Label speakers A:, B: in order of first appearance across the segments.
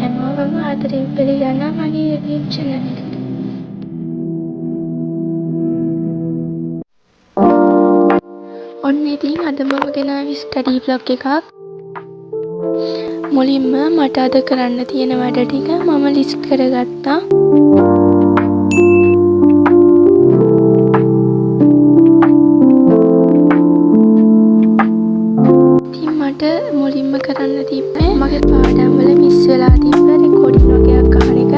A: හැමෝම ආදරයෙන් පිළිගන්නවා මගේ YouTube channel එකට. ඔන්න ඉතින් අද මම ගෙනාවේ ස්ටඩි vlog එකක්. මුලින්ම මට අද කරන්න තියෙන වැඩ ටික මම ලිස්ට් කරගත්තා. ඉතින් මට මුලින්ම කරන්න තිබ්බේ මගේ පාඩම් වල මිස් වෙලා තිබ්බ රෙකෝඩින් වගේක් අහන එක.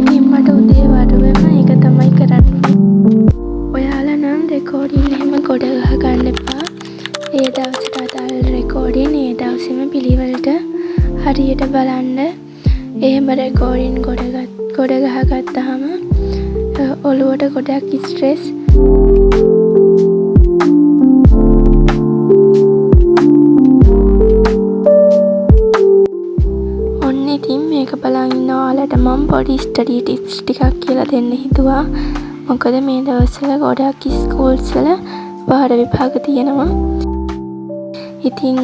A: ඉතින් මට උදේ වරුවෙම ඒක තමයි කරන්න. ඔයාලා නම් රෙකෝඩින් එහෙම ගොඩ ගහ ගන්න එපා. ඒ දවසට අදාළ රෙකෝඩින් ඒ දවසේම පිළිවෙලට හරියට බලන්න. එහෙම රෙකෝඩින් ගොඩ ගහගත්තාම ඔළුවට ගොඩක් ස්ට්‍රෙස්. ඔන්න ඉතින් මේක බලන් ඉන්න ඔයාලට මම පොඩි ස්ටඩි ටිප්ස් ටිකක් කියලා දෙන්න හිතුවා. මොකද මේ දවස්වල ගොඩක් ස්කූල්ස් වල වාර විභාග තියෙනවා. ඉතින්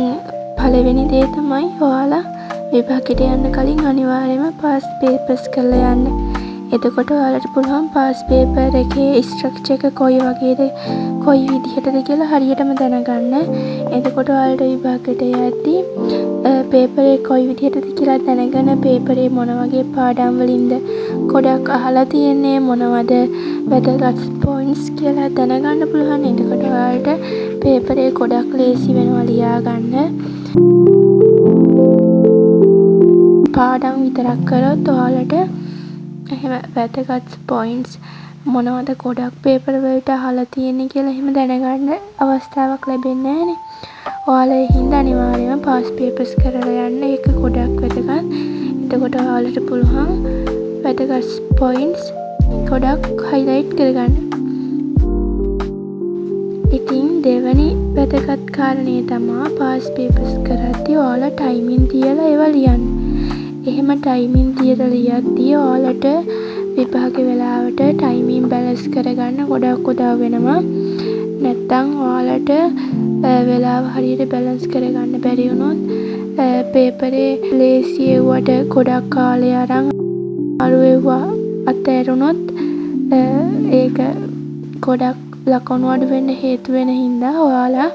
A: පළවෙනි දේ තමයි ඔයාලා විභාගෙට යන්න කලින් අනිවාර්යයෙන්ම පාස් පේපර්ස් කරලා යන්න. එතකොට ඔයාලට පුළුවන් පාස් පේපර් එකේ ස්ට්‍රක්චර් එක කොයි වගේද කොයි විදිහටද කියලා හරියටම දැනගන්න. එතකොට ඔයාලට විභාගෙට යද්දී පේපර් එක කොයි විදිහටද කියලා දැනගෙන පේපරේ මොන වගේ පාඩම් වලින්ද ගොඩක් අහලා තියෙන්නේ මොනවද වැදගත් පොයින්ට්ස් කියලා දැනගන්න පුළුවන්. එතකොට ඔයාලට පේපරේ ගොඩක් ලේසි වෙනවා ලියා ගන්න. පාඩම් විතරක් කරොත් ඔයාලට එහෙම වැදගත් පොයින්ට්ස් මොනවද ගොඩක් පේපර් වලට අහලා තියෙන්නේ කියලා එහෙම දැනගන්න අවස්ථාවක් ලැබෙන්නේ නැහනේ. ඔයාලා ඒ හින්දා අනිවාර්යයෙන්ම පාස් පේපර්ස් කරලා යන්න. ඒක ගොඩක් වැදගත්. එතකොට ඔයාලට පුළුවන් වැදගත් පොයින්ට්ස් ගොඩක් හයිලයිට් කරගන්න. ඉතින් දෙවැනි වැදගත් කාරණේ තමයි පාස් පේපර්ස් කරද්දී ඔයාලා ටයිමින් තියලා ඒවා ලියන්න. එහෙම ටයිමින් තියලා ලියද්දී ඔයාලට විභාග වෙලාවට ටයිමින් බැලන්ස් කරගන්න ගොඩක් උදව් වෙනවා. නැත්තම් ඔයාලට වෙලාව හරියට බැලන්ස් කරගන්න බැරි වුණොත් පේපරේ ලේසි එව්වට ගොඩක් කාලය අරන් අරු එව්වා අතෑරුණොත් ඒක ගොඩක් ලකුණු අඩු වෙන්න හේතු වෙන හින්දා ඔයාලා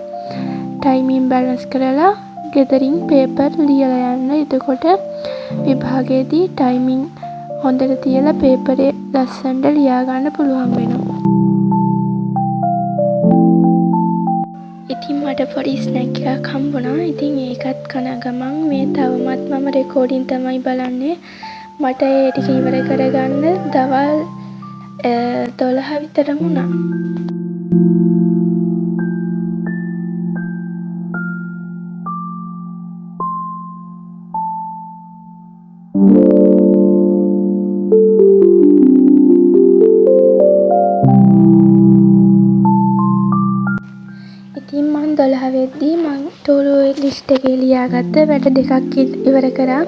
A: ටයිමින් බැලන්ස් කරලා ගෙදරින් පේපර් ලියලා යන්න. එතකොට විභාගයේදී ටයිමින් හොඳට තියලා පේපරේ ලස්සනට ලියා ගන්න පුළුවන් වෙනවා. ඉතින් මට පොඩි ස්නැක් එකක් හම්බුණා. ඉතින් ඒකත් කන ගමන් මේ තවමත් මම රෙකෝඩින් තමයි බලන්නේ. මට ඒ ටික ඉවර කරගන්න දවල් 12 විතරම වුණා. ඉතින් මම 12 වෙද්දී මම ටූඩු ලිස්ට් එකේ ලියාගත්ත වැඩ දෙකක් ඉවර කරා.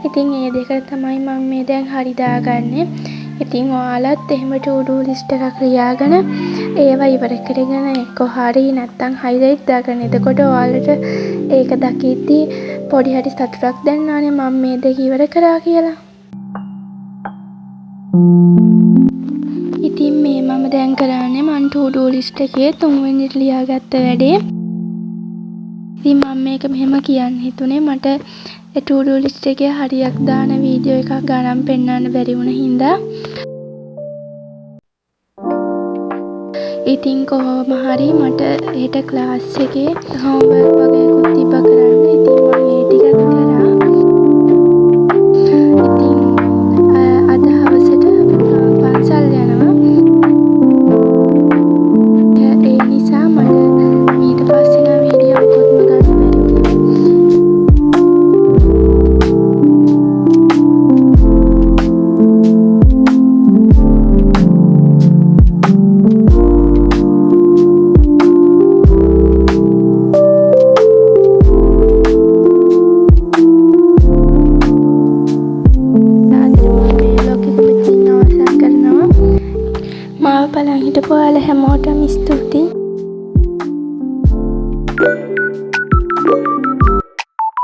A: ඉතින් ඒ දෙක තමයි මම මේ දැන් හරි දාගන්නේ. ඉතින් ඔයාලත් එහෙම ටූඩු ලිස්ට් එකක් ලියාගෙන ඒවා ඉවර කරගෙන එක්ක හරි නැත්නම් හයිලයිට් දාගන්න. එතකොට ඔයාලට ඒක දකිද්දී පොඩි හරි සතුටක් දැනනවානේ මම මේ දෙක ඉවර කරා කියලා. ඉතින් මේ මම දැන් කරන්නේ මම ටූඩු ලිස්ට් එකේ 3 වෙනිට ලියාගත්ත වැඩේ. ඉතින් මම මේක මෙහෙම කියන්න හිතුනේ මට ඒ ටූඩු ලිස්ට් එකේ හරියක් දාන වීඩියෝ එකක් ගණන් පෙන්වන්න බැරි වුණ හින්දා. ඉතින් කොහොම හරි මට හෙට ක්ලාස් එකේ හෝම්වර්ක් වගේකුත් තිබ්බා කරන්න. ඉතින් මම ඒ ටික කරා. ඉතින් අද හවසට පන්සල් යනවා. ඒ නිසා මට ඊට පස්සේ නම් වීඩියෝ එකක්ම ගන්න බැරි වුණා. බලන් හිටපු ඔයාලා හැමෝටම ස්තුතියි.